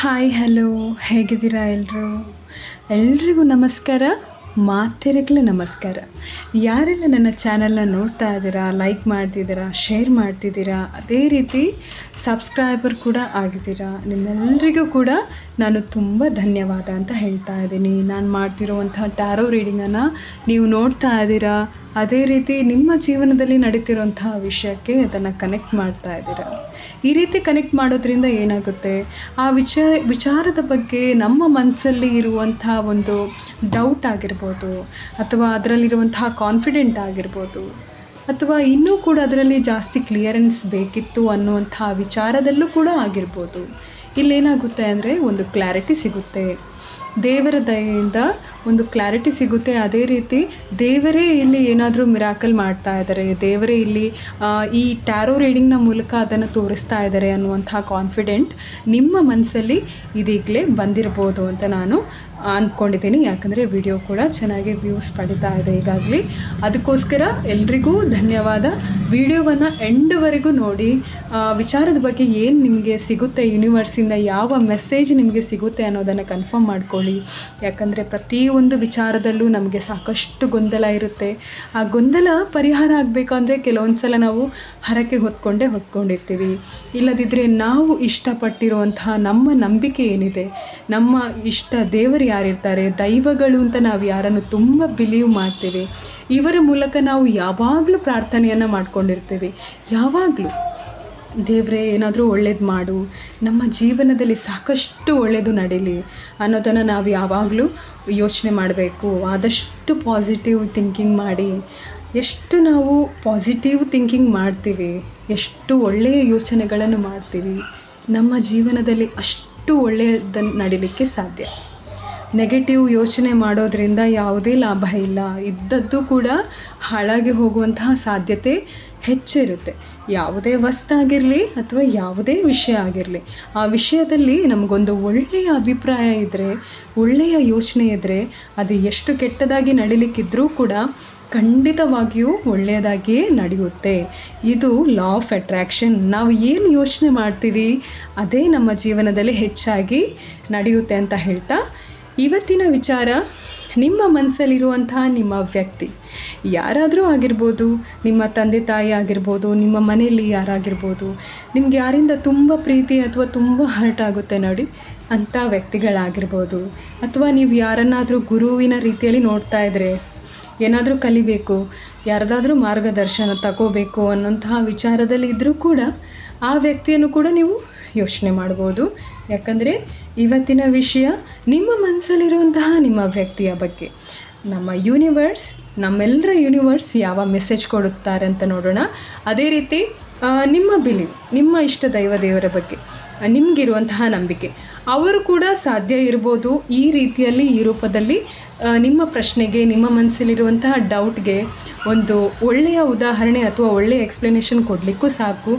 Hi hello, ಹೇಗಿದ್ದೀರಾ ಎಲ್ರಿಗೂ ನಮಸ್ಕಾರ. ಮಾತೆರೆಗ್ಲು ನಮಸ್ಕಾರ. ಯಾರೆಲ್ಲ ನನ್ನ ಚಾನಲ್ನ ನೋಡ್ತಾ ಇದ್ದೀರಾ, ಲೈಕ್ ಮಾಡ್ತಿದ್ದೀರಾ, ಶೇರ್ ಮಾಡ್ತಿದ್ದೀರಾ, ಅದೇ ರೀತಿ ಸಬ್ಸ್ಕ್ರೈಬರ್ ಕೂಡ ಆಗಿದ್ದೀರಾ, ನಿಮ್ಮೆಲ್ಲರಿಗೂ ಕೂಡ ನಾನು ತುಂಬ ಧನ್ಯವಾದ ಅಂತ ಹೇಳ್ತಾ ಇದ್ದೀನಿ. ನಾನು ಮಾಡ್ತಿರುವಂತಹ ಟ್ಯಾರೋ ರೀಡಿಂಗನ್ನು ನೀವು ನೋಡ್ತಾ ಇದ್ದೀರಾ, ಅದೇ ರೀತಿ ನಿಮ್ಮ ಜೀವನದಲ್ಲಿ ನಡೀತಿರುವಂತಹ ವಿಷಯಕ್ಕೆ ಅದನ್ನು ಕನೆಕ್ಟ್ ಮಾಡ್ತಾ ಇದ್ದೀರಾ. ಈ ರೀತಿ ಕನೆಕ್ಟ್ ಮಾಡೋದ್ರಿಂದ ಏನಾಗುತ್ತೆ, ಆ ವಿಚಾರದ ಬಗ್ಗೆ ನಮ್ಮ ಮನಸ್ಸಲ್ಲಿ ಇರುವಂತಹ ಒಂದು ಡೌಟ್ ಆಗಿರ್ಬೋದು, ಅಥವಾ ಅದರಲ್ಲಿರುವಂತಹ ಕಾನ್ಫಿಡೆಂಟ್ ಆಗಿರ್ಬೋದು, ಅಥವಾ ಇನ್ನೂ ಕೂಡ ಅದರಲ್ಲಿ ಜಾಸ್ತಿ ಕ್ಲಿಯರೆನ್ಸ್ ಬೇಕಿತ್ತು ಅನ್ನುವಂಥ ವಿಚಾರದಲ್ಲೂ ಕೂಡ ಆಗಿರ್ಬೋದು. ಇಲ್ಲೇನಾಗುತ್ತೆ ಅಂದರೆ ಒಂದು ಕ್ಲಾರಿಟಿ ಸಿಗುತ್ತೆ, ದೇವರ ದಯೆಯಿಂದ ಒಂದು ಕ್ಲಾರಿಟಿ ಸಿಗುತ್ತೆ. ಅದೇ ರೀತಿ ದೇವರೇ ಇಲ್ಲಿ ಏನಾದರೂ ಮಿರಾಕಲ್ ಮಾಡ್ತಾ ಇದ್ದಾರೆ, ದೇವರೇ ಇಲ್ಲಿ ಈ ಟ್ಯಾರೋ ರೀಡಿಂಗ್ನ ಮೂಲಕ ಅದನ್ನು ತೋರಿಸ್ತಾ ಇದ್ದಾರೆ ಅನ್ನುವಂಥ ಕಾನ್ಫಿಡೆಂಟ್ ನಿಮ್ಮ ಮನಸ್ಸಲ್ಲಿ ಇದೀಗಲೇ ಬಂದಿರ್ಬೋದು ಅಂತ ನಾನು ಅಂದ್ಕೊಂಡಿದ್ದೀನಿ. ಯಾಕಂದರೆ ವಿಡಿಯೋ ಕೂಡ ಚೆನ್ನಾಗಿ ವ್ಯೂಸ್ ಪಡಿತಾ ಇದೆ ಈಗಾಗಲೇ. ಅದಕ್ಕೋಸ್ಕರ ಎಲ್ರಿಗೂ ಧನ್ಯವಾದ. ವಿಡಿಯೋವನ್ನು ಎಂಡ್ವರೆಗೂ ನೋಡಿ, ವಿಚಾರದ ಬಗ್ಗೆ ಏನು ನಿಮಗೆ ಸಿಗುತ್ತೆ, ಯೂನಿವರ್ಸಿಂದ ಯಾವ ಮೆಸೇಜ್ ನಿಮಗೆ ಸಿಗುತ್ತೆ ಅನ್ನೋದನ್ನು ಕನ್ಫರ್ಮ್ ಮಾಡ್ಕೊಳ್ಳಿ. ಯಾಕಂದರೆ ಪ್ರತಿಯೊಂದು ವಿಚಾರದಲ್ಲೂ ನಮಗೆ ಸಾಕಷ್ಟು ಗೊಂದಲ ಇರುತ್ತೆ. ಆ ಗೊಂದಲ ಪರಿಹಾರ ಆಗಬೇಕಂದ್ರೆ ಕೆಲವೊಂದು ಸಲ ನಾವು ಹರಕೆ ಹೊತ್ಕೊಂಡಿರ್ತೀವಿ. ಇಲ್ಲದಿದ್ದರೆ ನಾವು ಇಷ್ಟಪಟ್ಟಿರುವಂತಹ ನಮ್ಮ ನಂಬಿಕೆ ಏನಿದೆ, ನಮ್ಮ ಇಷ್ಟ ದೇವರು ಯಾರಿರ್ತಾರೆ, ದೈವಗಳು ಅಂತ ನಾವು ಯಾರನ್ನು ತುಂಬ ಬಿಲೀವ್ ಮಾಡ್ತೀವಿ, ಇವರ ಮೂಲಕ ನಾವು ಯಾವಾಗಲೂ ಪ್ರಾರ್ಥನೆಯನ್ನು ಮಾಡ್ಕೊಂಡಿರ್ತೀವಿ. ಯಾವಾಗಲೂ ದೇವರೇ ಏನಾದರೂ ಒಳ್ಳೇದು ಮಾಡು, ನಮ್ಮ ಜೀವನದಲ್ಲಿ ಸಾಕಷ್ಟು ಒಳ್ಳೆಯದು ನಡೀಲಿ ಅನ್ನೋದನ್ನು ನಾವು ಯಾವಾಗಲೂ ಯೋಚನೆ ಮಾಡಬೇಕು. ಆದಷ್ಟು ಪಾಸಿಟಿವ್ ಥಿಂಕಿಂಗ್ ಮಾಡಿ. ಎಷ್ಟು ನಾವು ಪಾಸಿಟಿವ್ ಥಿಂಕಿಂಗ್ ಮಾಡ್ತೀವಿ, ಎಷ್ಟು ಒಳ್ಳೆಯ ಯೋಚನೆಗಳನ್ನು ಮಾಡ್ತೀವಿ, ನಮ್ಮ ಜೀವನದಲ್ಲಿ ಅಷ್ಟು ಒಳ್ಳೆಯದನ್ನು ನಡೀಲಿಕ್ಕೆ ಸಾಧ್ಯ. ನೆಗೆಟಿವ್ ಯೋಚನೆ ಮಾಡೋದ್ರಿಂದ ಯಾವುದೇ ಲಾಭ ಇಲ್ಲ, ಇದ್ದದ್ದು ಕೂಡ ಹಾಳಾಗಿ ಹೋಗುವಂತಹ ಸಾಧ್ಯತೆ ಹೆಚ್ಚಿರುತ್ತೆ. ಯಾವುದೇ ವಸ್ತಾಗಿರಲಿ ಅಥವಾ ಯಾವುದೇ ವಿಷಯ ಆಗಿರಲಿ, ಆ ವಿಷಯದಲ್ಲಿ ನಮಗೊಂದು ಒಳ್ಳೆಯ ಅಭಿಪ್ರಾಯ ಇದ್ದರೆ, ಒಳ್ಳೆಯ ಯೋಚನೆ ಇದ್ದರೆ, ಅದು ಎಷ್ಟು ಕೆಟ್ಟದಾಗಿ ನಡೀಲಿಕ್ಕಿದ್ರೂ ಕೂಡ ಖಂಡಿತವಾಗಿಯೂ ಒಳ್ಳೆಯದಾಗಿಯೇ ನಡೆಯುತ್ತೆ. ಇದು ಲಾ ಆಫ್ ಅಟ್ರ್ಯಾಕ್ಷನ್. ನಾವು ಏನು ಯೋಚನೆ ಮಾಡ್ತೀವಿ ಅದೇ ನಮ್ಮ ಜೀವನದಲ್ಲಿ ಹೆಚ್ಚಾಗಿ ನಡೆಯುತ್ತೆ ಅಂತ ಹೇಳ್ತಾ, ಇವತ್ತಿನ ವಿಚಾರ ನಿಮ್ಮ ಮನಸ್ಸಲ್ಲಿರುವಂತಹ ನಿಮ್ಮ ವ್ಯಕ್ತಿ ಯಾರಾದರೂ ಆಗಿರ್ಬೋದು, ನಿಮ್ಮ ತಂದೆ ತಾಯಿ ಆಗಿರ್ಬೋದು, ನಿಮ್ಮ ಮನೆಯಲ್ಲಿ ಯಾರಾಗಿರ್ಬೋದು, ನಿಮ್ಗೆ ಯಾರಿಂದ ತುಂಬ ಪ್ರೀತಿ ಅಥವಾ ತುಂಬ ಹರ್ಟ್ ಆಗುತ್ತೆ ನೋಡಿ ಅಂಥ ವ್ಯಕ್ತಿಗಳಾಗಿರ್ಬೋದು. ಅಥವಾ ನೀವು ಯಾರನ್ನಾದರೂ ಗುರುವಿನ ರೀತಿಯಲ್ಲಿ ನೋಡ್ತಾ ಇದ್ದರೆ, ಏನಾದರೂ ಕಲಿಬೇಕು, ಯಾರದಾದ್ರೂ ಮಾರ್ಗದರ್ಶನ ತಗೋಬೇಕು ಅನ್ನೋಂತಹ ವಿಚಾರದಲ್ಲಿ ಇದ್ದರೂ ಕೂಡ ಆ ವ್ಯಕ್ತಿಯನ್ನು ಕೂಡ ನೀವು ಯೋಚನೆ ಮಾಡ್ಬೋದು. ಯಾಕಂದರೆ ಇವತ್ತಿನ ವಿಷಯ ನಿಮ್ಮ ಮನಸ್ಸಲ್ಲಿರುವಂತಹ ನಿಮ್ಮ ವ್ಯಕ್ತಿಯ ಬಗ್ಗೆ. ನಮ್ಮ ಯೂನಿವರ್ಸ್, ನಮ್ಮೆಲ್ಲರ ಯೂನಿವರ್ಸ್ ಯಾವ ಮೆಸೇಜ್ ಕೊಡುತ್ತಾರೆ ಅಂತ ನೋಡೋಣ. ಅದೇ ರೀತಿ ನಿಮ್ಮ ಬಿಲೀವ್, ನಿಮ್ಮ ಇಷ್ಟ ದೇವರ ಬಗ್ಗೆ ನಿಮಗಿರುವಂತಹ ನಂಬಿಕೆ, ಅವರು ಕೂಡ ಸಾಧ್ಯ ಇರ್ಬೋದು ಈ ರೀತಿಯಲ್ಲಿ, ಈ ರೂಪದಲ್ಲಿ ನಿಮ್ಮ ಪ್ರಶ್ನೆಗೆ, ನಿಮ್ಮ ಮನಸ್ಸಲ್ಲಿರುವಂತಹ ಡೌಟ್ಗೆ ಒಂದು ಒಳ್ಳೆಯ ಉದಾಹರಣೆ ಅಥವಾ ಒಳ್ಳೆಯ ಎಕ್ಸ್ಪ್ಲನೇಷನ್ ಕೊಡಲಿಕ್ಕೂ ಸಾಕು.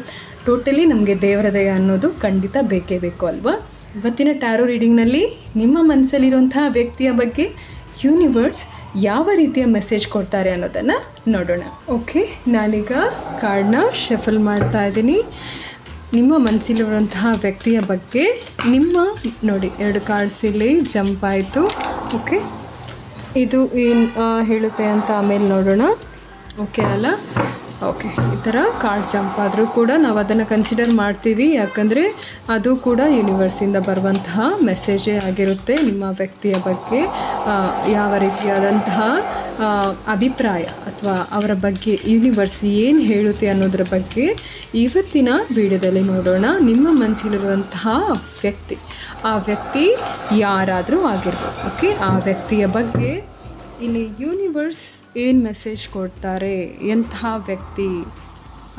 ಟೋಟಲಿ ನಮಗೆ ದೇವರ ದಯ ಅನ್ನೋದು ಖಂಡಿತ ಬೇಕೇ ಬೇಕು ಅಲ್ವಾ. ಇವತ್ತಿನ ಟ್ಯಾರೋ ರೀಡಿಂಗ್ನಲ್ಲಿ ನಿಮ್ಮ ಮನಸ್ಸಲ್ಲಿರುವಂತಹ ವ್ಯಕ್ತಿಯ ಬಗ್ಗೆ ಯೂನಿವರ್ಸ್ ಯಾವ ರೀತಿಯ ಮೆಸೇಜ್ ಕೊಡ್ತಾರೆ ಅನ್ನೋದನ್ನು ನೋಡೋಣ. ಓಕೆ, ನಾನೀಗ ಕಾರ್ಡ್ನ ಶಫಲ್ ಮಾಡ್ತಾ ಇದ್ದೀನಿ. ನಿಮ್ಮ ಮನಸ್ಸಲ್ಲಿರುವಂತಹ ವ್ಯಕ್ತಿಯ ಬಗ್ಗೆ ನೋಡಿ, 2 ಕಾರ್ಡ್ಸ್ ಇಲ್ಲಿ ಜಂಪ್ ಆಯಿತು. ಓಕೆ, ಇದು ಏನು ಹೇಳುತ್ತೆ ಅಂತ ಆಮೇಲೆ ನೋಡೋಣ. ಓಕೆ ಅಲ್ಲ? ಓಕೆ, ಈ ಥರ ಕಾರ್ಡ್ ಜಂಪ್ ಆದರೂ ಕೂಡ ನಾವು ಅದನ್ನು ಕನ್ಸಿಡರ್ ಮಾಡ್ತೀವಿ. ಯಾಕಂದರೆ ಅದು ಕೂಡ ಯೂನಿವರ್ಸಿಂದ ಬರುವಂತಹ ಮೆಸೇಜೇ ಆಗಿರುತ್ತೆ. ನಿಮ್ಮ ವ್ಯಕ್ತಿಯ ಬಗ್ಗೆ ಯಾವ ರೀತಿಯಾದಂತಹ ಅಭಿಪ್ರಾಯ ಅಥವಾ ಅವರ ಬಗ್ಗೆ ಯೂನಿವರ್ಸ್ ಏನು ಹೇಳುತ್ತೆ ಅನ್ನೋದ್ರ ಬಗ್ಗೆ ಇವತ್ತಿನ ವಿಡಿಯೋದಲ್ಲಿ ನೋಡೋಣ. ನಿಮ್ಮ ಮನಸ್ಸಲ್ಲಿರುವಂತಹ ವ್ಯಕ್ತಿ, ಆ ವ್ಯಕ್ತಿ ಯಾರಾದರೂ ಆಗಿರ್ಬೋದು. ಓಕೆ, ಆ ವ್ಯಕ್ತಿಯ ಬಗ್ಗೆ ಇಲ್ಲಿ ಯೂನಿವರ್ಸ್ ಏನು ಮೆಸೇಜ್ ಕೊಡ್ತಾರೆ, ಎಂತಹ ವ್ಯಕ್ತಿ,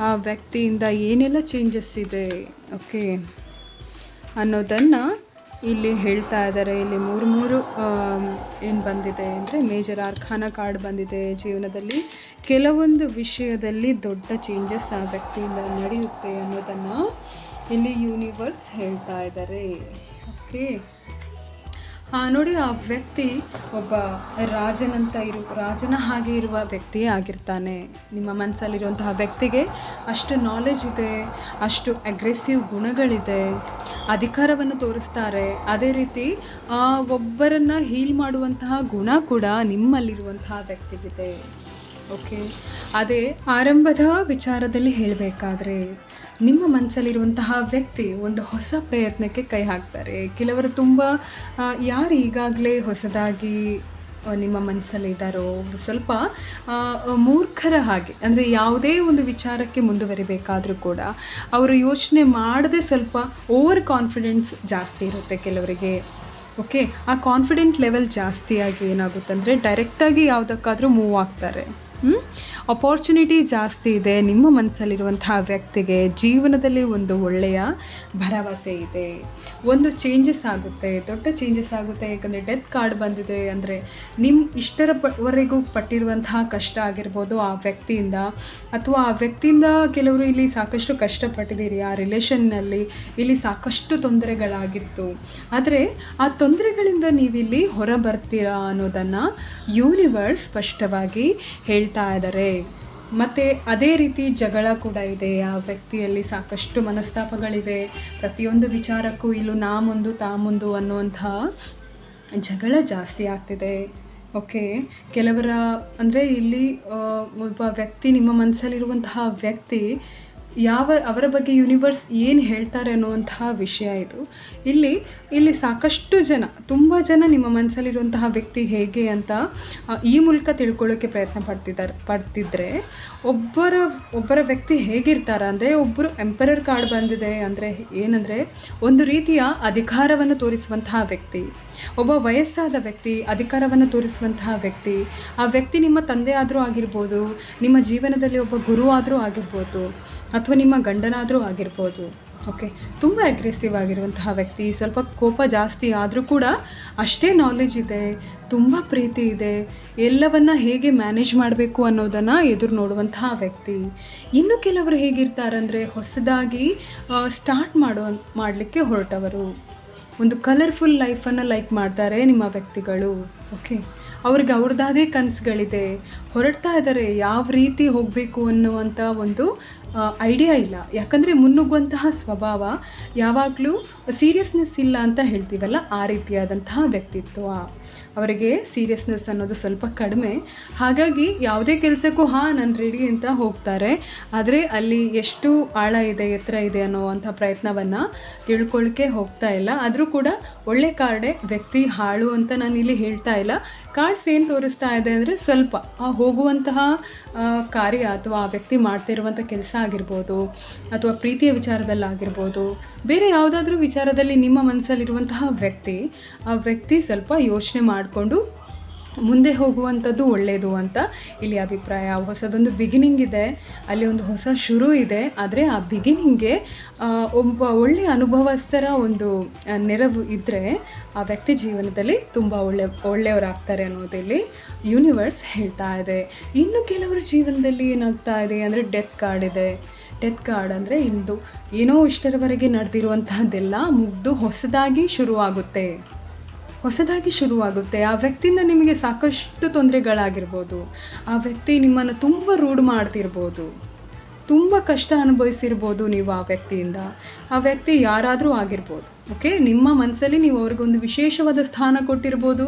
ಆ ವ್ಯಕ್ತಿಯಿಂದ ಏನೆಲ್ಲ ಚೇಂಜಸ್ ಇದೆ ಓಕೆ ಅನ್ನೋದನ್ನು ಇಲ್ಲಿ ಹೇಳ್ತಾ ಇದ್ದಾರೆ. ಇಲ್ಲಿ ಮೂರು ಏನು ಬಂದಿದೆ ಅಂದರೆ, ಮೇಜರ್ ಆರ್ಕಾನ ಕಾರ್ಡ್ ಬಂದಿದೆ. ಜೀವನದಲ್ಲಿ ಕೆಲವೊಂದು ವಿಷಯದಲ್ಲಿ ದೊಡ್ಡ ಚೇಂಜಸ್ ಆ ವ್ಯಕ್ತಿಯಿಂದ ನಡೆಯುತ್ತೆ ಅನ್ನೋದನ್ನು ಇಲ್ಲಿ ಯೂನಿವರ್ಸ್ ಹೇಳ್ತಾ ಇದ್ದಾರೆ. ಓಕೆ, ನೋಡಿ, ಆ ವ್ಯಕ್ತಿ ಒಬ್ಬ ರಾಜನ ಹಾಗೆ ಇರುವ ವ್ಯಕ್ತಿಯೇ ಆಗಿರ್ತಾನೆ. ನಿಮ್ಮ ಮನಸ್ಸಲ್ಲಿರುವಂತಹ ವ್ಯಕ್ತಿಗೆ ಅಷ್ಟು ನಾಲೆಜ್ ಇದೆ, ಅಷ್ಟು ಅಗ್ರೆಸಿವ್ ಗುಣಗಳಿದೆ, ಅಧಿಕಾರವನ್ನು ತೋರಿಸ್ತಾರೆ. ಅದೇ ರೀತಿ ಒಬ್ಬರನ್ನು ಹೀಲ್ ಮಾಡುವಂತಹ ಗುಣ ಕೂಡ ನಿಮ್ಮಲ್ಲಿರುವಂತಹ ವ್ಯಕ್ತಿಗಿದೆ. ಓಕೆ, ಅದೇ ಆರಂಭದ ವಿಚಾರದಲ್ಲಿ ಹೇಳಬೇಕಾದ್ರೆ ನಿಮ್ಮ ಮನಸ್ಸಲ್ಲಿರುವಂತಹ ವ್ಯಕ್ತಿ ಒಂದು ಹೊಸ ಪ್ರಯತ್ನಕ್ಕೆ ಕೈ ಹಾಕ್ತಾರೆ. ಕೆಲವರು ತುಂಬ ಯಾರು ಈಗಾಗಲೇ ಹೊಸದಾಗಿ ನಿಮ್ಮ ಮನಸ್ಸಲ್ಲಿ ಇದ್ದಾರೋ ಅವರು ಸ್ವಲ್ಪ ಮೂರ್ಖರ ಹಾಗೆ, ಅಂದರೆ ಯಾವುದೇ ಒಂದು ವಿಚಾರಕ್ಕೆ ಮುಂದುವರಿಬೇಕಾದರೂ ಕೂಡ ಅವರು ಯೋಚನೆ ಮಾಡದೆ ಸ್ವಲ್ಪ ಓವರ್ ಕಾನ್ಫಿಡೆನ್ಸ್ ಜಾಸ್ತಿ ಇರುತ್ತೆ ಕೆಲವರಿಗೆ. ಓಕೆ, ಆ ಕಾನ್ಫಿಡೆಂಟ್ ಲೆವೆಲ್ ಜಾಸ್ತಿಯಾಗಿ ಏನಾಗುತ್ತಂದರೆ ಡೈರೆಕ್ಟಾಗಿ ಯಾವುದಕ್ಕಾದರೂ ಮೂವ್ ಆಗ್ತಾರೆ. ಅಪಾರ್ಚುನಿಟಿ ಜಾಸ್ತಿ ಇದೆ ನಿಮ್ಮ ಮನಸ್ಸಲ್ಲಿರುವಂತಹ ವ್ಯಕ್ತಿಗೆ. ಜೀವನದಲ್ಲಿ ಒಂದು ಒಳ್ಳೆಯ ಭರವಸೆ ಇದೆ, ಒಂದು ಚೇಂಜಸ್ ಆಗುತ್ತೆ, ದೊಡ್ಡ ಚೇಂಜಸ್ ಆಗುತ್ತೆ. ಯಾಕಂದರೆ ಡೆತ್ ಕಾರ್ಡ್ ಬಂದಿದೆ ಅಂದರೆ ಇಷ್ಟರವರೆಗೂ ಪಟ್ಟಿರುವಂತಹ ಕಷ್ಟ ಆಗಿರ್ಬೋದು ಆ ವ್ಯಕ್ತಿಯಿಂದ, ಅಥವಾ ಆ ವ್ಯಕ್ತಿಯಿಂದ ಕೆಲವರು ಇಲ್ಲಿ ಸಾಕಷ್ಟು ಕಷ್ಟಪಟ್ಟಿದ್ದೀರಿ, ಆ ರಿಲೇಷನ್ನಲ್ಲಿ ಇಲ್ಲಿ ಸಾಕಷ್ಟು ತೊಂದರೆಗಳಾಗಿತ್ತು. ಆದರೆ ಆ ತೊಂದರೆಗಳಿಂದ ನೀವಿಲ್ಲಿ ಹೊರ ಬರ್ತೀರಾ ಅನ್ನೋದನ್ನು ಯೂನಿವರ್ಸ್ ಸ್ಪಷ್ಟವಾಗಿ ಹೇಳ್ತಾ ಇದ್ದಾರೆ. ಮತ್ತು ಅದೇ ರೀತಿ ಜಗಳ ಕೂಡ ಇದೆ, ಆ ವ್ಯಕ್ತಿಯಲ್ಲಿ ಸಾಕಷ್ಟು ಮನಸ್ತಾಪಗಳಿವೆ. ಪ್ರತಿಯೊಂದು ವಿಚಾರಕ್ಕೂ ಇಲ್ಲೂ ನಾ ಮುಂದು ತಾ ಮುಂದು ಅನ್ನುವಂಥ ಜಗಳ ಜಾಸ್ತಿ ಆಗ್ತಿದೆ. ಓಕೆ, ಕೆಲವರ ಅಂದರೆ ಇಲ್ಲಿ ಒಬ್ಬ ವ್ಯಕ್ತಿ, ನಿಮ್ಮ ಮನಸ್ಸಲ್ಲಿರುವಂತಹ ವ್ಯಕ್ತಿ ಅವರ ಬಗ್ಗೆ ಯೂನಿವರ್ಸ್ ಏನು ಹೇಳ್ತಾರೆ ಅನ್ನುವಂತಹ ವಿಷಯ ಇದು. ಇಲ್ಲಿ ಸಾಕಷ್ಟು ಜನ, ತುಂಬ ಜನ ನಿಮ್ಮ ಮನಸ್ಸಲ್ಲಿರುವಂತಹ ವ್ಯಕ್ತಿ ಹೇಗೆ ಅಂತ ಈ ಮೂಲಕ ತಿಳ್ಕೊಳ್ಳೋಕ್ಕೆ ಪ್ರಯತ್ನ ಪಡ್ತಿದ್ರೆ ಒಬ್ಬರ ವ್ಯಕ್ತಿ ಹೇಗಿರ್ತಾರೆ ಅಂದರೆ, ಒಬ್ಬರು ಎಂಪರರ್ ಕಾರ್ಡ್ ಬಂದಿದೆ ಅಂದರೆ ಏನಂದರೆ ಒಂದು ರೀತಿಯ ಅಧಿಕಾರವನ್ನು ತೋರಿಸುವಂತಹ ವ್ಯಕ್ತಿ, ಒಬ್ಬ ವಯಸ್ಸಾದ ವ್ಯಕ್ತಿ, ಅಧಿಕಾರವನ್ನು ತೋರಿಸುವಂತಹ ವ್ಯಕ್ತಿ. ಆ ವ್ಯಕ್ತಿ ನಿಮ್ಮ ತಂದೆ ಆದರೂ ಆಗಿರ್ಬೋದು, ನಿಮ್ಮ ಜೀವನದಲ್ಲಿ ಒಬ್ಬ ಗುರು ಆದರೂ ಆಗಿರ್ಬೋದು, ಅಥವಾ ನಿಮ್ಮ ಗಂಡನಾದರೂ ಆಗಿರ್ಬೋದು. ಓಕೆ, ತುಂಬ ಅಗ್ರೆಸಿವ್ ಆಗಿರುವಂತಹ ವ್ಯಕ್ತಿ, ಸ್ವಲ್ಪ ಕೋಪ ಜಾಸ್ತಿ ಆದರೂ ಕೂಡ ಅಷ್ಟೇ ನಾಲೆಜ್ ಇದೆ, ತುಂಬ ಪ್ರೀತಿ ಇದೆ, ಎಲ್ಲವನ್ನು ಹೇಗೆ ಮ್ಯಾನೇಜ್ ಮಾಡಬೇಕು ಅನ್ನೋದನ್ನು ಎದುರು ನೋಡುವಂತಹ ವ್ಯಕ್ತಿ. ಇನ್ನು ಕೆಲವರು ಹೇಗಿರ್ತಾರಂದರೆ ಹೊಸದಾಗಿ ಸ್ಟಾರ್ಟ್ ಮಾಡಲಿಕ್ಕೆ ಹೊರಟವರು, ಒಂದು ಕಲರ್ಫುಲ್ ಲೈಫನ್ನು ಲೈಕ್ ಮಾಡ್ತಾರೆ ನಿಮ್ಮ ವ್ಯಕ್ತಿಗಳು. ಓಕೆ, ಅವ್ರಿಗೆ ಅವ್ರದ್ದಾದೇ ಕನಸುಗಳಿದೆ, ಹೊರಡ್ತಾ ಇದ್ದಾರೆ, ಯಾವ ರೀತಿ ಹೋಗಬೇಕು ಅನ್ನುವಂಥ ಒಂದು ಐಡಿಯಾ ಇಲ್ಲ. ಯಾಕಂದರೆ ಮುನ್ನುಗ್ಗುವಂತಹ ಸ್ವಭಾವ, ಯಾವಾಗಲೂ ಸೀರಿಯಸ್ನೆಸ್ ಇಲ್ಲ ಅಂತ ಹೇಳ್ತೀವಲ್ಲ, ಆ ರೀತಿಯಾದಂತಹ ವ್ಯಕ್ತಿತ್ವ. ಅವರಿಗೆ ಸೀರಿಯಸ್ನೆಸ್ ಅನ್ನೋದು ಸ್ವಲ್ಪ ಕಡಿಮೆ. ಹಾಗಾಗಿ ಯಾವುದೇ ಕೆಲಸಕ್ಕೂ ನಾನು ರೆಡಿ ಅಂತ ಹೋಗ್ತಾರೆ, ಆದರೆ ಅಲ್ಲಿ ಎಷ್ಟು ಆಳ ಇದೆ, ಎತ್ತರ ಇದೆ ಅನ್ನೋವಂಥ ಪ್ರಯತ್ನವನ್ನು ತಿಳ್ಕೊಳ್ಳೋಕ್ಕೆ ಹೋಗ್ತಾ ಇಲ್ಲ. ಆದರೂ ಕೂಡ ಒಳ್ಳೆ ಕಾರ್ಡೆ, ವ್ಯಕ್ತಿ ಹಾಳು ಅಂತ ನಾನು ಇಲ್ಲಿ ಹೇಳ್ತಾ ಇಲ್ಲ. ಕಾರ್ಡ್ಸ್ ಏನು ತೋರಿಸ್ತಾ ಇದೆ ಅಂದರೆ ಸ್ವಲ್ಪ ಹೋಗುವಂತಹ ಕಾರ್ಯ ಅಥವಾ ಆ ವ್ಯಕ್ತಿ ಮಾಡ್ತಿರುವಂಥ ಕೆಲಸ ಆಗಿರ್ಬೋದು, ಅಥವಾ ಪ್ರೀತಿಯ ವಿಚಾರದಲ್ಲಾಗಿರ್ಬೋದು, ಬೇರೆ ಯಾವುದಾದ್ರೂ ವಿಚಾರದಲ್ಲಿ ನಿಮ್ಮ ಮನಸ್ಸಲ್ಲಿರುವಂತಹ ಆ ವ್ಯಕ್ತಿ ಸ್ವಲ್ಪ ಯೋಚನೆ ಮಾಡಿಕೊಂಡು ಮುಂದೆ ಹೋಗುವಂಥದ್ದು ಒಳ್ಳೆಯದು ಅಂತ ಇಲ್ಲಿ ಅಭಿಪ್ರಾಯ. ಹೊಸದೊಂದು ಬಿಗಿನಿಂಗ್ ಇದೆ, ಅಲ್ಲಿ ಒಂದು ಹೊಸ ಶುರು ಇದೆ. ಆದರೆ ಆ ಬಿಗಿನಿಂಗ್ಗೆ ಒಬ್ಬ ಒಳ್ಳೆಯ ಅನುಭವಸ್ಥರ ಒಂದು ನೆರವು ಇದ್ದರೆ ಆ ವ್ಯಕ್ತಿ ಜೀವನದಲ್ಲಿ ತುಂಬ ಒಳ್ಳೆಯವರಾಗ್ತಾರೆ ಅನ್ನೋದಿಲ್ಲಿ ಯೂನಿವರ್ಸ್ ಹೇಳ್ತಾ ಇದೆ. ಇನ್ನು ಕೆಲವರ ಜೀವನದಲ್ಲಿ ಏನಾಗ್ತಾ ಇದೆ ಅಂದರೆ ಡೆತ್ ಕಾರ್ಡ್ ಇದೆ. ಡೆತ್ ಕಾರ್ಡ್ ಅಂದರೆ ಇಂದು ಏನೋ ಇಷ್ಟರವರೆಗೆ ನಡೆದಿರುವಂತಹದ್ದೆಲ್ಲ ಮುಗ್ದು ಹೊಸದಾಗಿ ಶುರುವಾಗುತ್ತೆ. ಆ ವ್ಯಕ್ತಿಯಿಂದ ನಿಮಗೆ ಸಾಕಷ್ಟು ತೊಂದರೆಗಳಾಗಿರ್ಬೋದು, ಆ ವ್ಯಕ್ತಿ ನಿಮ್ಮನ್ನು ತುಂಬ ರೂಢ ಮಾಡ್ತಿರ್ಬೋದು, ತುಂಬ ಕಷ್ಟ ಅನುಭವಿಸಿರ್ಬೋದು ನೀವು ಆ ವ್ಯಕ್ತಿಯಿಂದ. ಆ ವ್ಯಕ್ತಿ ಯಾರಾದರೂ ಆಗಿರ್ಬೋದು. ಓಕೆ, ನಿಮ್ಮ ಮನಸ್ಸಲ್ಲಿ ನೀವು ಅವ್ರಿಗೊಂದು ವಿಶೇಷವಾದ ಸ್ಥಾನ ಕೊಟ್ಟಿರ್ಬೋದು,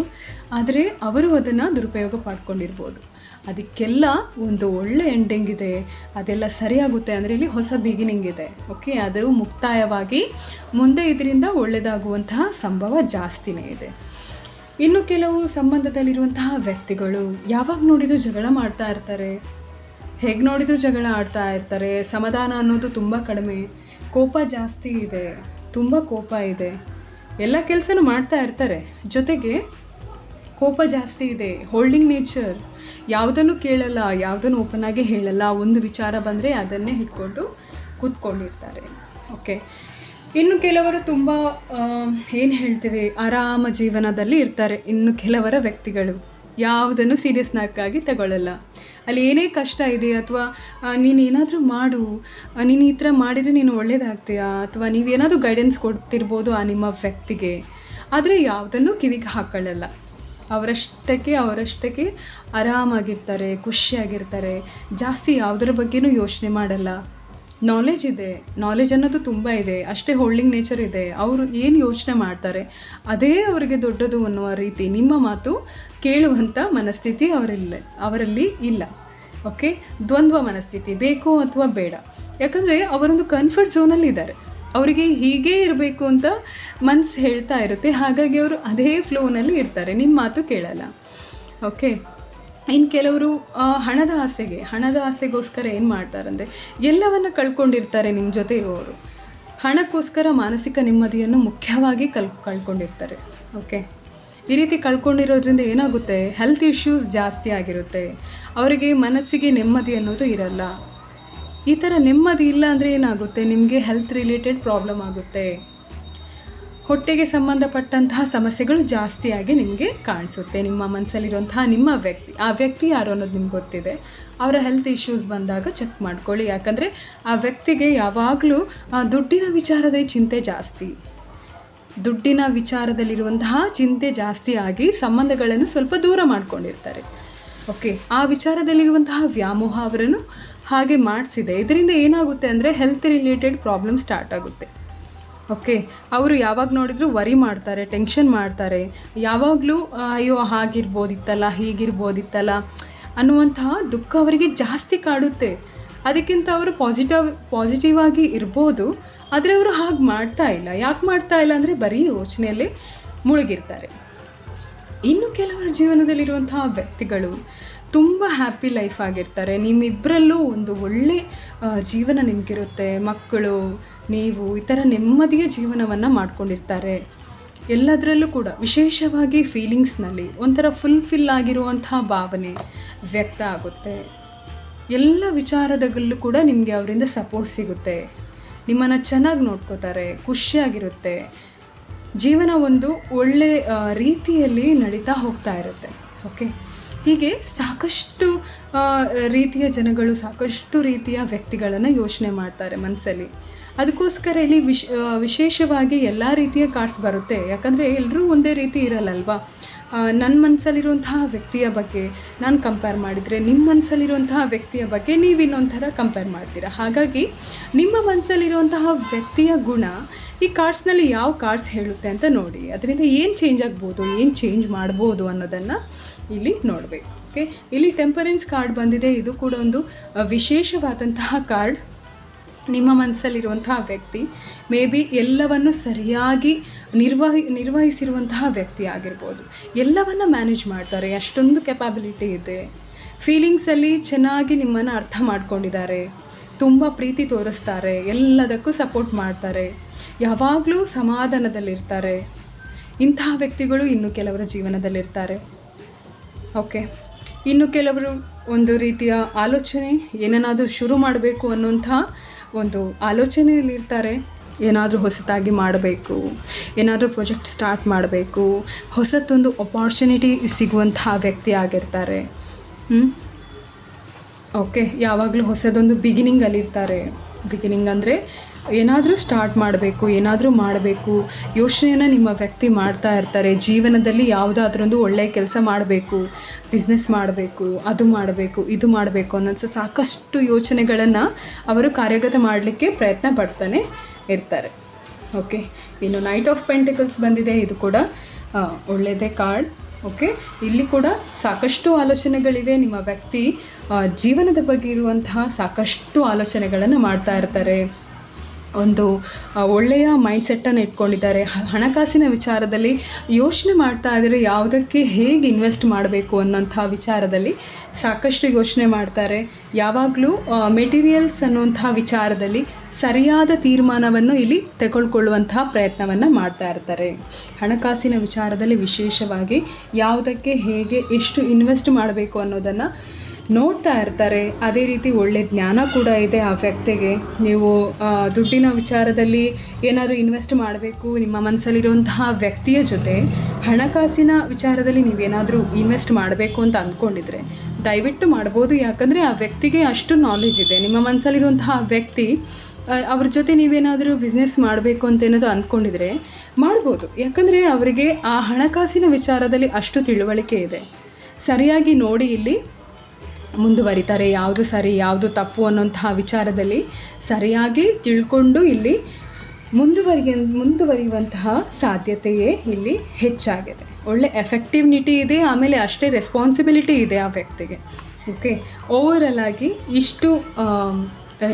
ಆದರೆ ಅವರು ಅದನ್ನು ದುರುಪಯೋಗ ಪಡ್ಕೊಂಡಿರ್ಬೋದು. ಅದಕ್ಕೆಲ್ಲ ಒಂದು ಒಳ್ಳೆ ಎಂಡಿಂಗ್ ಇದೆ, ಅದೆಲ್ಲ ಸರಿಯಾಗುತ್ತೆ. ಅಂದರೆ ಇಲ್ಲಿ ಹೊಸ ಬಿಗಿನಿಂಗ್ ಇದೆ. ಓಕೆ, ಅದು ಮುಕ್ತಾಯವಾಗಿ ಮುಂದೆ ಇದರಿಂದ ಒಳ್ಳೆಯದಾಗುವಂತಹ ಸಂಭವ ಜಾಸ್ತಿನೇ ಇದೆ. ಇನ್ನು ಕೆಲವು ಸಂಬಂಧದಲ್ಲಿರುವಂತಹ ವ್ಯಕ್ತಿಗಳು ಯಾವಾಗ ನೋಡಿದರೂ ಜಗಳ ಮಾಡ್ತಾ ಇರ್ತಾರೆ, ಹೇಗೆ ನೋಡಿದರೂ ಜಗಳ ಆಡ್ತಾ ಇರ್ತಾರೆ. ಸಮಾಧಾನ ಅನ್ನೋದು ತುಂಬ ಕಡಿಮೆ, ಕೋಪ ಜಾಸ್ತಿ ಇದೆ, ತುಂಬ ಕೋಪ ಇದೆ, ಎಲ್ಲ ಕೆಲಸನೂ ಮಾಡ್ತಾ ಇರ್ತಾರೆ, ಜೊತೆಗೆ ಕೋಪ ಜಾಸ್ತಿ ಇದೆ, ಹೋಲ್ಡಿಂಗ್ ನೇಚರ್, ಯಾವುದನ್ನು ಕೇಳಲ್ಲ, ಯಾವುದನ್ನು ಓಪನ್ ಆಗಿ ಹೇಳಲ್ಲ. ಒಂದು ವಿಚಾರ ಬಂದರೆ ಅದನ್ನೇ ಹಿಡ್ಕೊಂಡು ಕೂತ್ಕೊಂಡಿರ್ತಾರೆ. ಓಕೆ, ಇನ್ನು ಕೆಲವರು ತುಂಬ ಏನು ಹೇಳ್ತೀವಿ ಆರಾಮ ಜೀವನದಲ್ಲಿ ಇರ್ತಾರೆ. ಇನ್ನು ಕೆಲವರ ವ್ಯಕ್ತಿಗಳು ಯಾವುದನ್ನು ಸೀರಿಯಸ್ನಾಗಿ ತಗೊಳ್ಳಲ್ಲ. ಅಲ್ಲಿ ಏನೇ ಕಷ್ಟ ಇದೆ, ಅಥವಾ ನೀನು ಏನಾದರೂ ಮಾಡು, ನೀನು ಈ ಥರ ಮಾಡಿದರೆ ನೀನು ಒಳ್ಳೇದಾಗ್ತೀಯಾ, ಅಥವಾ ನೀವೇನಾದರೂ ಗೈಡೆನ್ಸ್ ಕೊಡ್ತಿರ್ಬೋದು ಆ ನಿಮ್ಮ ವ್ಯಕ್ತಿಗೆ. ಆದರೆ ಯಾವುದನ್ನು ಕಿವಿಗೆ ಹಾಕೊಳ್ಳಲ್ಲ. ಅವರಷ್ಟಕ್ಕೆ ಆರಾಮಾಗಿರ್ತಾರೆ, ಖುಷಿಯಾಗಿರ್ತಾರೆ, ಜಾಸ್ತಿ ಯಾವುದರ ಬಗ್ಗೆನೂ ಯೋಚನೆ ಮಾಡಲ್ಲ. ನಾಲೆಜ್ ಇದೆ, ನಾಲೆಜ್ ಅನ್ನೋದು ತುಂಬ ಇದೆ, ಅಷ್ಟೇ ಹೋಲ್ಡಿಂಗ್ ನೇಚರ್ ಇದೆ. ಅವರು ಏನು ಯೋಚನೆ ಮಾಡ್ತಾರೆ ಅದೇ ಅವರಿಗೆ ದೊಡ್ಡದು ಅನ್ನುವ ರೀತಿ ನಿಮ್ಮ ಮಾತು ಕೇಳುವಂಥ ಮನಸ್ಥಿತಿ ಅವರಲ್ಲಿ ಇಲ್ಲ. ಓಕೆ, ದ್ವಂದ್ವ ಮನಸ್ಥಿತಿ, ಬೇಕು ಅಥವಾ ಬೇಡ. ಯಾಕಂದರೆ ಅವರೊಂದು ಕಂಫರ್ಟ್ ಝೋನಲ್ಲಿ ಇದ್ದಾರೆ. ಅವರಿಗೆ ಹೀಗೇ ಇರಬೇಕು ಅಂತ ಮನಸ್ಸು ಹೇಳ್ತಾ ಇರುತ್ತೆ. ಹಾಗಾಗಿ ಅವರು ಅದೇ ಫ್ಲೋನಲ್ಲಿ ಇರ್ತಾರೆ, ನಿಮ್ಮ ಮಾತು ಕೇಳಲ್ಲ. ಓಕೆ, ಇನ್ನು ಕೆಲವರು ಹಣದ ಆಸೆಗೋಸ್ಕರ ಏನು ಮಾಡ್ತಾರಂದರೆ ಎಲ್ಲವನ್ನು ಕಳ್ಕೊಂಡಿರ್ತಾರೆ. ನಿಮ್ಮ ಜೊತೆ ಇರುವವರು ಹಣಕ್ಕೋಸ್ಕರ ಮಾನಸಿಕ ನೆಮ್ಮದಿಯನ್ನು ಮುಖ್ಯವಾಗಿ ಕಳ್ಕೊಂಡಿರ್ತಾರೆ. ಓಕೆ, ಈ ರೀತಿ ಕಳ್ಕೊಂಡಿರೋದ್ರಿಂದ ಏನಾಗುತ್ತೆ, ಹೆಲ್ತ್ ಇಶ್ಯೂಸ್ ಜಾಸ್ತಿ ಆಗಿರುತ್ತೆ. ಅವರಿಗೆ ಮನಸ್ಸಿಗೆ ನೆಮ್ಮದಿ ಅನ್ನೋದು ಇರಲ್ಲ. ಈ ಥರ ನೆಮ್ಮದಿ ಇಲ್ಲ ಅಂದರೆ ಏನಾಗುತ್ತೆ, ನಿಮಗೆ ಹೆಲ್ತ್ ರಿಲೇಟೆಡ್ ಪ್ರಾಬ್ಲಮ್ ಆಗುತ್ತೆ. ಹೊಟ್ಟೆಗೆ ಸಂಬಂಧಪಟ್ಟಂತಹ ಸಮಸ್ಯೆಗಳು ಜಾಸ್ತಿಯಾಗಿ ನಿಮಗೆ ಕಾಣಿಸುತ್ತೆ. ನಿಮ್ಮ ಮನಸ್ಸಲ್ಲಿರುವಂತಹ ನಿಮ್ಮ ಆ ವ್ಯಕ್ತಿ ಯಾರು ಅನ್ನೋದು ನಿಮ್ಗೆ ಗೊತ್ತಿದೆ. ಅವರ ಹೆಲ್ತ್ ಇಶ್ಯೂಸ್ ಬಂದಾಗ ಚೆಕ್ ಮಾಡ್ಕೊಳ್ಳಿ. ಯಾಕಂದರೆ ಆ ವ್ಯಕ್ತಿಗೆ ಯಾವಾಗಲೂ ದುಡ್ಡಿನ ವಿಚಾರದೇ ಚಿಂತೆ ಜಾಸ್ತಿ. ದುಡ್ಡಿನ ವಿಚಾರದಲ್ಲಿರುವಂತಹ ಚಿಂತೆ ಜಾಸ್ತಿ ಆಗಿ ಸಂಬಂಧಗಳನ್ನು ಸ್ವಲ್ಪ ದೂರ ಮಾಡ್ಕೊಂಡಿರ್ತಾರೆ. ಓಕೆ, ಆ ವಿಚಾರದಲ್ಲಿರುವಂತಹ ವ್ಯಾಮೋಹ ಅವರನ್ನು ಹಾಗೆ ಮಾಡಿಸಿದೆ. ಇದರಿಂದ ಏನಾಗುತ್ತೆ ಅಂದರೆ ಹೆಲ್ತ್ ರಿಲೇಟೆಡ್ ಪ್ರಾಬ್ಲಮ್ ಸ್ಟಾರ್ಟ್ ಆಗುತ್ತೆ. ಓಕೆ, ಅವರು ಯಾವಾಗ ನೋಡಿದರೂ ವರಿ ಮಾಡ್ತಾರೆ, ಟೆನ್ಷನ್ ಮಾಡ್ತಾರೆ. ಯಾವಾಗಲೂ ಅಯ್ಯೋ ಹಾಗಿರ್ಬೋದಿತ್ತಲ್ಲ, ಹೀಗಿರ್ಬೋದಿತ್ತಲ್ಲ ಅನ್ನುವಂತಹ ದುಃಖ ಅವರಿಗೆ ಜಾಸ್ತಿ ಕಾಡುತ್ತೆ. ಅದಕ್ಕಿಂತ ಅವರು ಪಾಸಿಟಿವ್ ಆಗಿ ಇರ್ಬೋದು, ಆದರೆ ಅವರು ಹಾಗೆ ಮಾಡ್ತಾ ಇಲ್ಲ. ಯಾಕೆ ಮಾಡ್ತಾ ಇಲ್ಲ ಅಂದರೆ ಬರೀ ಯೋಚನೆಯಲ್ಲೇ ಮುಳುಗಿರ್ತಾರೆ. ಇನ್ನು ಕೆಲವರ ಜೀವನದಲ್ಲಿರುವಂತಹ ವ್ಯಕ್ತಿಗಳು ತುಂಬ ಹ್ಯಾಪಿ ಲೈಫ್ ಆಗಿರ್ತಾರೆ. ನಿಮ್ಮಿಬ್ಬರಲ್ಲೂ ಒಂದು ಒಳ್ಳೆ ಜೀವನ ನಿಮಗಿರುತ್ತೆ. ಮಕ್ಕಳು, ನೀವು ಈ ಥರ ನೆಮ್ಮದಿಯ ಜೀವನವನ್ನು ಮಾಡ್ಕೊಂಡಿರ್ತಾರೆ. ಎಲ್ಲದರಲ್ಲೂ ಕೂಡ ವಿಶೇಷವಾಗಿ ಫೀಲಿಂಗ್ಸ್ನಲ್ಲಿ ಒಂಥರ ಫುಲ್ಫಿಲ್ ಆಗಿರುವಂತಹ ಭಾವನೆ ವ್ಯಕ್ತ ಆಗುತ್ತೆ. ಎಲ್ಲ ವಿಚಾರದಲ್ಲೂ ಕೂಡ ನಿಮಗೆ ಅವರಿಂದ ಸಪೋರ್ಟ್ ಸಿಗುತ್ತೆ. ನಿಮ್ಮನ್ನು ಚೆನ್ನಾಗಿ ನೋಡ್ಕೋತಾರೆ, ಖುಷಿಯಾಗಿರುತ್ತೆ. ಜೀವನ ಒಂದು ಒಳ್ಳೆ ರೀತಿಯಲ್ಲಿ ನಡೀತಾ ಹೋಗ್ತಾ ಇರುತ್ತೆ. ಓಕೆ, ಹೀಗೆ ಸಾಕಷ್ಟು ರೀತಿಯ ಜನಗಳು, ಸಾಕಷ್ಟು ರೀತಿಯ ವ್ಯಕ್ತಿಗಳನ್ನು ಯೋಚನೆ ಮಾಡ್ತಾರೆ ಮನಸ್ಸಲ್ಲಿ. ಅದಕ್ಕೋಸ್ಕರ ಇಲ್ಲಿ ವಿಶೇಷವಾಗಿ ಎಲ್ಲ ರೀತಿಯ ಕಾರ್ಡ್ಸ್ ಬರುತ್ತೆ. ಯಾಕಂದರೆ ಎಲ್ಲರೂ ಒಂದೇ ರೀತಿ ಇರಲ್ಲಲ್ವಾ. ನನ್ನ ಮನಸ್ಸಲ್ಲಿರುವಂತಹ ವ್ಯಕ್ತಿಯ ಬಗ್ಗೆ ನಾನು ಕಂಪೇರ್ ಮಾಡಿದರೆ ನಿಮ್ಮ ಮನಸ್ಸಲ್ಲಿರುವಂತಹ ವ್ಯಕ್ತಿಯ ಬಗ್ಗೆ ನೀವು ಇನ್ನೊಂದು ಥರ ಕಂಪೇರ್ ಮಾಡ್ತೀರಾ. ಹಾಗಾಗಿ ನಿಮ್ಮ ಮನಸ್ಸಲ್ಲಿರುವಂತಹ ವ್ಯಕ್ತಿಯ ಗುಣ ಈ ಕಾರ್ಡ್ಸ್ನಲ್ಲಿ ಯಾವ ಕಾರ್ಡ್ಸ್ ಹೇಳುತ್ತೆ ಅಂತ ನೋಡಿ. ಅದರಿಂದ ಏನು ಚೇಂಜ್ ಆಗ್ಬೋದು, ಏನು ಚೇಂಜ್ ಮಾಡ್ಬೋದು ಅನ್ನೋದನ್ನು ಇಲ್ಲಿ ನೋಡಬೇಕು. ಓಕೆ, ಇಲ್ಲಿ ಟೆಂಪರೆನ್ಸ್ ಕಾರ್ಡ್ ಬಂದಿದೆ. ಇದು ಕೂಡ ಒಂದು ವಿಶೇಷವಾದಂತಹ ಕಾರ್ಡ್. ನಿಮ್ಮ ಮನಸ್ಸಲ್ಲಿರುವಂತಹ ವ್ಯಕ್ತಿ ಮೇ ಬಿ ಎಲ್ಲವನ್ನು ಸರಿಯಾಗಿ ನಿರ್ವಹಿಸಿರುವಂತಹ ವ್ಯಕ್ತಿ ಆಗಿರ್ಬೋದು. ಎಲ್ಲವನ್ನು ಮ್ಯಾನೇಜ್ ಮಾಡ್ತಾರೆ, ಅಷ್ಟೊಂದು ಕೆಪಾಬಿಲಿಟಿ ಇದೆ. ಫೀಲಿಂಗ್ಸಲ್ಲಿ ಚೆನ್ನಾಗಿ ನಿಮ್ಮನ್ನು ಅರ್ಥ ಮಾಡ್ಕೊಂಡಿದ್ದಾರೆ, ತುಂಬ ಪ್ರೀತಿ ತೋರಿಸ್ತಾರೆ, ಎಲ್ಲದಕ್ಕೂ ಸಪೋರ್ಟ್ ಮಾಡ್ತಾರೆ, ಯಾವಾಗಲೂ ಸಮಾಧಾನದಲ್ಲಿರ್ತಾರೆ. ಇಂತಹ ವ್ಯಕ್ತಿಗಳು ಇನ್ನು ಕೆಲವರ ಜೀವನದಲ್ಲಿರ್ತಾರೆ. ಓಕೆ, ಇನ್ನು ಕೆಲವರು ಒಂದು ರೀತಿಯ ಆಲೋಚನೆ, ಏನನ್ನಾದರೂ ಶುರು ಮಾಡಬೇಕು ಅನ್ನುವಂಥ ಒಂದು ಆಲೋಚನೆಯಲ್ಲಿರ್ತಾರೆ. ಏನಾದರೂ ಹೊಸತಾಗಿ ಮಾಡಬೇಕು, ಏನಾದರೂ ಪ್ರಾಜೆಕ್ಟ್ ಸ್ಟಾರ್ಟ್ ಮಾಡಬೇಕು, ಹೊಸತೊಂದು ಅಪಾರ್ಚುನಿಟಿ ಸಿಗುವಂತಹ ವ್ಯಕ್ತಿ ಆಗಿರ್ತಾರೆ. ಓಕೆ, ಯಾವಾಗಲೂ ಹೊಸದೊಂದು ಬಿಗಿನಿಂಗಲ್ಲಿರ್ತಾರೆ. ಬಿಗಿನಿಂಗ್ ಅಂದರೆ ಏನಾದರೂ ಸ್ಟಾರ್ಟ್ ಮಾಡಬೇಕು, ಏನಾದರೂ ಮಾಡಬೇಕು ಯೋಚನೆಯನ್ನು ನಿಮ್ಮ ವ್ಯಕ್ತಿ ಮಾಡ್ತಾ ಇರ್ತಾರೆ. ಜೀವನದಲ್ಲಿ ಯಾವುದಾದ್ರೊಂದು ಒಳ್ಳೆಯ ಕೆಲಸ ಮಾಡಬೇಕು, ಬಿಸ್ನೆಸ್ ಮಾಡಬೇಕು, ಅದು ಮಾಡಬೇಕು, ಇದು ಮಾಡಬೇಕು ಅನ್ನೋ ಸಾಕಷ್ಟು ಯೋಚನೆಗಳನ್ನು ಅವರು ಕಾರ್ಯಗತ ಮಾಡಲಿಕ್ಕೆ ಪ್ರಯತ್ನ ಪಡ್ತಾನೆ ಇರ್ತಾರೆ. ಓಕೆ, ಇನ್ನು ನೈಟ್ ಆಫ್ ಪೆಂಟಿಕಲ್ಸ್ ಬಂದಿದೆ. ಇದು ಕೂಡ ಒಳ್ಳೆಯದೇ ಕಾರ್ಡ್. ಓಕೆ, ಇಲ್ಲಿ ಕೂಡ ಸಾಕಷ್ಟು ಆಲೋಚನೆಗಳಿವೆ. ನಿಮ್ಮ ವ್ಯಕ್ತಿ ಜೀವನದ ಬಗ್ಗೆ ಇರುವಂತಹ ಸಾಕಷ್ಟು ಆಲೋಚನೆಗಳನ್ನು ಮಾಡ್ತಾ ಇರ್ತಾರೆ. ಒಂದು ಒಳ್ಳೆಯ ಮೈಂಡ್ಸೆಟ್ಟನ್ನು ಇಟ್ಕೊಂಡಿದ್ದಾರೆ. ಹಣಕಾಸಿನ ವಿಚಾರದಲ್ಲಿ ಯೋಚನೆ ಮಾಡ್ತಾ ಇದ್ದರೆ ಯಾವುದಕ್ಕೆ ಹೇಗೆ ಇನ್ವೆಸ್ಟ್ ಮಾಡಬೇಕು ಅನ್ನೋಂಥ ವಿಚಾರದಲ್ಲಿ ಸಾಕಷ್ಟು ಯೋಚನೆ ಮಾಡ್ತಾರೆ. ಯಾವಾಗಲೂ ಮೆಟೀರಿಯಲ್ಸ್ ಅನ್ನುವಂಥ ವಿಚಾರದಲ್ಲಿ ಸರಿಯಾದ ತೀರ್ಮಾನವನ್ನು ಇಲ್ಲಿ ತೆಗೆದುಕೊಳ್ಳುವಂತಹ ಪ್ರಯತ್ನವನ್ನು ಮಾಡ್ತಾ ಇರ್ತಾರೆ. ಹಣಕಾಸಿನ ವಿಚಾರದಲ್ಲಿ ವಿಶೇಷವಾಗಿ ಯಾವುದಕ್ಕೆ ಹೇಗೆ ಎಷ್ಟು ಇನ್ವೆಸ್ಟ್ ಮಾಡಬೇಕು ಅನ್ನೋದನ್ನು ನೋಡ್ತಾ ಇರ್ತಾರೆ. ಅದೇ ರೀತಿ ಒಳ್ಳೆ ಜ್ಞಾನ ಕೂಡ ಇದೆ ಆ ವ್ಯಕ್ತಿಗೆ. ನೀವು ದುಡ್ಡಿನ ವಿಚಾರದಲ್ಲಿ ಏನಾದರೂ ಇನ್ವೆಸ್ಟ್ ಮಾಡಬೇಕು, ನಿಮ್ಮ ಮನಸ್ಸಲ್ಲಿರುವಂತಹ ವ್ಯಕ್ತಿಯ ಜೊತೆ ಹಣಕಾಸಿನ ವಿಚಾರದಲ್ಲಿ ನೀವೇನಾದರೂ ಇನ್ವೆಸ್ಟ್ ಮಾಡಬೇಕು ಅಂತ ಅಂದ್ಕೊಂಡಿದ್ರೆ ದಯವಿಟ್ಟು ಮಾಡ್ಬೋದು. ಯಾಕಂದರೆ ಆ ವ್ಯಕ್ತಿಗೆ ಅಷ್ಟು ನಾಲೆಜ್ ಇದೆ. ನಿಮ್ಮ ಮನಸ್ಸಲ್ಲಿರುವಂತಹ ವ್ಯಕ್ತಿ ಅವ್ರ ಜೊತೆ ನೀವೇನಾದರೂ ಬಿಸ್ನೆಸ್ ಮಾಡಬೇಕು ಅಂತ ಏನಾದರೂ ಅಂದ್ಕೊಂಡಿದ್ರೆ ಮಾಡ್ಬೋದು. ಯಾಕಂದರೆ ಅವರಿಗೆ ಆ ಹಣಕಾಸಿನ ವಿಚಾರದಲ್ಲಿ ಅಷ್ಟು ತಿಳುವಳಿಕೆ ಇದೆ. ಸರಿಯಾಗಿ ನೋಡಿ ಇಲ್ಲಿ ಮುಂದುವರಿತಾರೆ. ಯಾವುದು ಸರಿ ಯಾವುದು ತಪ್ಪು ಅನ್ನೋಂತಹ ವಿಚಾರದಲ್ಲಿ ಸರಿಯಾಗಿ ತಿಳ್ಕೊಂಡು ಇಲ್ಲಿ ಮುಂದುವರಿಯುವಂತಹ ಸಾಧ್ಯತೆಯೇ ಇಲ್ಲಿ ಹೆಚ್ಚಾಗಿದೆ. ಒಳ್ಳೆ ಎಫೆಕ್ಟಿವ್ನಿಟಿ ಇದೆ, ಆಮೇಲೆ ಅಷ್ಟೇ ರೆಸ್ಪಾನ್ಸಿಬಿಲಿಟಿ ಇದೆ ಆ ವ್ಯಕ್ತಿಗೆ. ಓಕೆ, ಓವರಲ್ ಆಗಿ ಇಷ್ಟು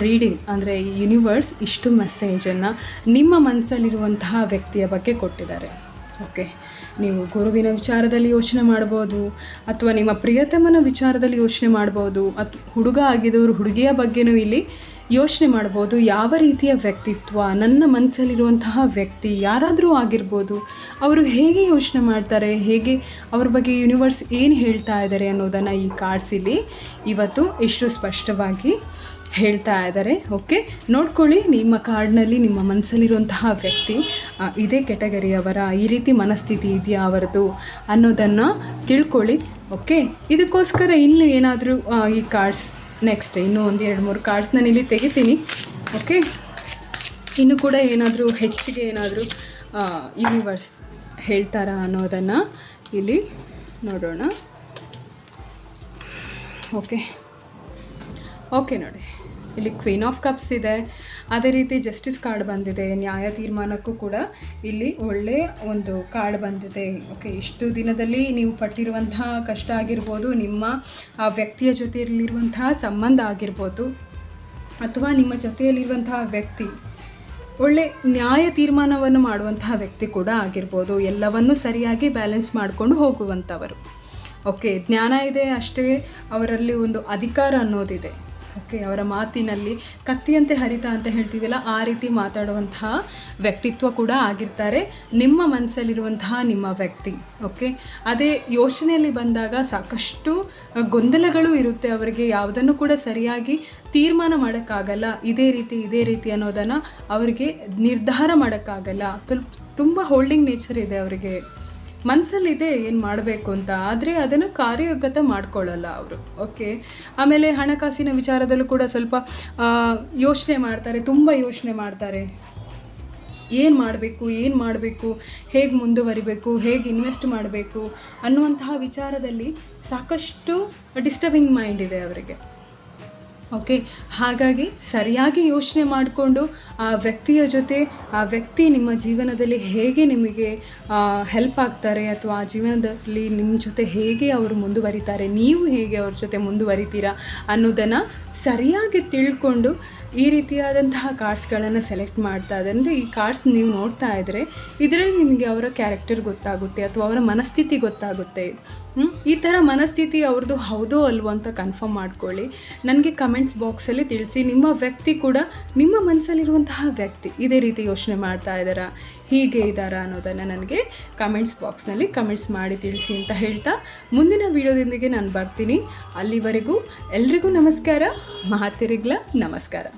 ರೀಡಿಂಗ್ ಅಂದರೆ ಯೂನಿವರ್ಸ್ ಇಷ್ಟು ಮೆಸೇಜನ್ನು ನಿಮ್ಮ ಮನಸ್ಸಲ್ಲಿರುವಂತಹ ವ್ಯಕ್ತಿಯ ಬಗ್ಗೆ ಕೊಟ್ಟಿದ್ದಾರೆ. ಓಕೆ, ನೀವು ಗುರುವಿನ ವಿಚಾರದಲ್ಲಿ ಯೋಚನೆ ಮಾಡ್ಬೋದು, ಅಥವಾ ನಿಮ್ಮ ಪ್ರಿಯತಮನ ವಿಚಾರದಲ್ಲಿ ಯೋಚನೆ ಮಾಡ್ಬೋದು, ಹುಡುಗ ಆಗಿದ್ದವರು ಹುಡುಗಿಯ ಬಗ್ಗೆನೂ ಇಲ್ಲಿ ಯೋಚನೆ ಮಾಡ್ಬೋದು. ಯಾವ ರೀತಿಯ ವ್ಯಕ್ತಿತ್ವ, ನನ್ನ ಮನಸ್ಸಲ್ಲಿರುವಂತಹ ವ್ಯಕ್ತಿ ಯಾರಾದರೂ ಆಗಿರ್ಬೋದು, ಅವರು ಹೇಗೆ ಯೋಚನೆ ಮಾಡ್ತಾರೆ, ಹೇಗೆ ಅವ್ರ ಬಗ್ಗೆ ಯೂನಿವರ್ಸ್ ಏನು ಹೇಳ್ತಾ ಇದ್ದಾರೆ ಅನ್ನೋದನ್ನು ಈ ಕಾರ್ಡ್ಸ್ ಇಲ್ಲಿ ಇವತ್ತು ಇಷ್ಟು ಸ್ಪಷ್ಟವಾಗಿ ಹೇಳ್ತಾ ಇದ್ದಾರೆ. ಓಕೆ, ನೋಡ್ಕೊಳ್ಳಿ ನಿಮ್ಮ ಕಾರ್ಡ್ನಲ್ಲಿ ನಿಮ್ಮ ಮನಸ್ಸಲ್ಲಿರುವಂತಹ ವ್ಯಕ್ತಿ ಇದೇ ಕೆಟಗರಿಯವರ, ಈ ರೀತಿ ಮನಸ್ಥಿತಿ ಇದೆಯಾ ಅವರದು ಅನ್ನೋದನ್ನು ತಿಳ್ಕೊಳ್ಳಿ. ಓಕೆ, ಇದಕ್ಕೋಸ್ಕರ ಇನ್ನೂ ಏನಾದರೂ ಈ ಕಾರ್ಡ್ಸ್ ನೆಕ್ಸ್ಟ್ ಇನ್ನೂ 1-2-3 ಕಾರ್ಡ್ಸ್ ನಾನು ಇಲ್ಲಿ ತೆಗಿತೀನಿ. ಓಕೆ, ಇನ್ನೂ ಕೂಡ ಏನಾದರೂ ಹೆಚ್ಚಿಗೆ ಏನಾದರೂ ಯೂನಿವರ್ಸ್ ಹೇಳ್ತಾರಾ ಅನ್ನೋದನ್ನು ಇಲ್ಲಿ ನೋಡೋಣ. ಓಕೆ ನೋಡಿ, ಇಲ್ಲಿ ಕ್ವೀನ್ ಆಫ್ ಕಪ್ಸ್ ಇದೆ, ಅದೇ ರೀತಿ ಜಸ್ಟಿಸ್ ಕಾರ್ಡ್ ಬಂದಿದೆ. ನ್ಯಾಯ ತೀರ್ಮಾನಕ್ಕೂ ಕೂಡ ಇಲ್ಲಿ ಒಳ್ಳೆಯ ಒಂದು ಕಾರ್ಡ್ ಬಂದಿದೆ. ಓಕೆ, ಇಷ್ಟು ದಿನದಲ್ಲಿ ನೀವು ಪಟ್ಟಿರುವಂತಹ ಕಷ್ಟ ಆಗಿರ್ಬೋದು, ನಿಮ್ಮ ಆ ವ್ಯಕ್ತಿಯ ಜೊತೆಯಲ್ಲಿರುವಂತಹ ಸಂಬಂಧ ಆಗಿರ್ಬೋದು, ಅಥವಾ ನಿಮ್ಮ ಜೊತೆಯಲ್ಲಿರುವಂತಹ ವ್ಯಕ್ತಿ ಒಳ್ಳೆ ನ್ಯಾಯ ತೀರ್ಮಾನವನ್ನು ಮಾಡುವಂತಹ ವ್ಯಕ್ತಿ ಕೂಡ ಆಗಿರ್ಬೋದು. ಎಲ್ಲವನ್ನೂ ಸರಿಯಾಗಿ ಬ್ಯಾಲೆನ್ಸ್ ಮಾಡಿಕೊಂಡು ಹೋಗುವಂಥವರು. ಓಕೆ, ಜ್ಞಾನ ಇದೆ, ಅಷ್ಟೇ ಅವರಲ್ಲಿ ಒಂದು ಅಧಿಕಾರ ಅನ್ನೋದಿದೆ. ಓಕೆ, ಅವರ ಮಾತಿನಲ್ಲಿ ಕತ್ತಿಯಂತೆ ಹರಿತ ಅಂತ ಹೇಳ್ತೀವಲ್ಲ, ಆ ರೀತಿ ಮಾತಾಡುವಂತಹ ವ್ಯಕ್ತಿತ್ವ ಕೂಡ ಆಗಿರ್ತಾರೆ ನಿಮ್ಮ ಮನಸ್ಸಲ್ಲಿರುವಂತಹ ನಿಮ್ಮ ವ್ಯಕ್ತಿ. ಓಕೆ, ಅದೇ ಯೋಚನೆಯಲ್ಲಿ ಬಂದಾಗ ಸಾಕಷ್ಟು ಗೊಂದಲಗಳು ಇರುತ್ತೆ ಅವರಿಗೆ, ಯಾವುದನ್ನು ಕೂಡ ಸರಿಯಾಗಿ ತೀರ್ಮಾನ ಮಾಡೋಕ್ಕಾಗಲ್ಲ. ಇದೇ ರೀತಿ ಅನ್ನೋದನ್ನು ಅವರಿಗೆ ನಿರ್ಧಾರ ಮಾಡೋಕ್ಕಾಗಲ್ಲ. ತುಂಬ ಹೋಲ್ಡಿಂಗ್ ನೇಚರ್ ಇದೆ ಅವರಿಗೆ, ಮನಸ್ಸಲ್ಲಿದೆ ಏನು ಮಾಡಬೇಕು ಅಂತ, ಆದರೆ ಅದನ್ನು ಕಾರ್ಯಗತ ಮಾಡ್ಕೊಳ್ಳಲ್ಲ ಅವರು. ಓಕೆ, ಆಮೇಲೆ ಹಣಕಾಸಿನ ವಿಚಾರದಲ್ಲೂ ಕೂಡ ಸ್ವಲ್ಪ ಯೋಚನೆ ಮಾಡ್ತಾರೆ, ತುಂಬ ಯೋಚನೆ ಮಾಡ್ತಾರೆ. ಏನು ಮಾಡಬೇಕು, ಹೇಗೆ ಮುಂದುವರಿಬೇಕು, ಹೇಗೆ ಇನ್ವೆಸ್ಟ್ ಮಾಡಬೇಕು ಅನ್ನುವಂತಹ ವಿಚಾರದಲ್ಲಿ ಸಾಕಷ್ಟು ಡಿಸ್ಟರ್ಬಿಂಗ್ ಮೈಂಡ್ ಇದೆ ಅವರಿಗೆ. ಓಕೆ, ಹಾಗಾಗಿ ಸರಿಯಾಗಿ ಯೋಚನೆ ಮಾಡಿಕೊಂಡು ಆ ವ್ಯಕ್ತಿಯ ಜೊತೆ, ಆ ವ್ಯಕ್ತಿ ನಿಮ್ಮ ಜೀವನದಲ್ಲಿ ಹೇಗೆ ನಿಮಗೆ ಹೆಲ್ಪ್ ಆಗ್ತಾರೆ, ಅಥವಾ ಆ ಜೀವನದಲ್ಲಿ ನಿಮ್ಮ ಜೊತೆ ಹೇಗೆ ಅವರು ಮುಂದುವರಿತಾರೆ, ನೀವು ಹೇಗೆ ಅವ್ರ ಜೊತೆ ಮುಂದುವರಿತೀರಾ ಅನ್ನೋದನ್ನು ಸರಿಯಾಗಿ ತಿಳ್ಕೊಂಡು ಈ ರೀತಿಯಾದಂತಹ ಕಾರ್ಡ್ಸ್ಗಳನ್ನು ಸೆಲೆಕ್ಟ್ ಮಾಡ್ತಾ ಇದೆ. ಅಂದರೆ ಈ ಕಾರ್ಡ್ಸ್ ನೀವು ನೋಡ್ತಾ ಇದ್ದರೆ ಇದರಲ್ಲಿ ನಿಮಗೆ ಅವರ ಕ್ಯಾರೆಕ್ಟರ್ ಗೊತ್ತಾಗುತ್ತೆ, ಅಥವಾ ಅವರ ಮನಸ್ಥಿತಿ ಗೊತ್ತಾಗುತ್ತೆ. ಈ ಥರ ಮನಸ್ಥಿತಿ ಅವ್ರದ್ದು ಹೌದೋ ಅಲ್ವೋ ಅಂತ ಕನ್ಫರ್ಮ್ ಮಾಡ್ಕೊಳ್ಳಿ. ನನಗೆ ಕಮೆಂಟ್ಸ್ ಬಾಕ್ಸಲ್ಲಿ ತಿಳಿಸಿ, ನಿಮ್ಮ ವ್ಯಕ್ತಿ ಕೂಡ ನಿಮ್ಮ ಮನಸ್ಸಲ್ಲಿರುವಂತಹ ವ್ಯಕ್ತಿ ಇದೇ ರೀತಿ ಯೋಚನೆ ಮಾಡ್ತಾ ಇದ್ದಾರಾ, ಹೀಗೆ ಇದ್ದಾರಾ ಅನ್ನೋದನ್ನು ನನಗೆ ಕಮೆಂಟ್ಸ್ ಬಾಕ್ಸ್ನಲ್ಲಿ ಕಮೆಂಟ್ಸ್ ಮಾಡಿ ತಿಳಿಸಿ ಅಂತ ಹೇಳ್ತಾ ಮುಂದಿನ ವಿಡಿಯೋದೊಂದಿಗೆ ನಾನು ಬರ್ತೀನಿ. ಅಲ್ಲಿವರೆಗೂ ಎಲ್ರಿಗೂ ನಮಸ್ಕಾರ, ಮಹಾತಿರಿಗ್ಲ ನಮಸ್ಕಾರ.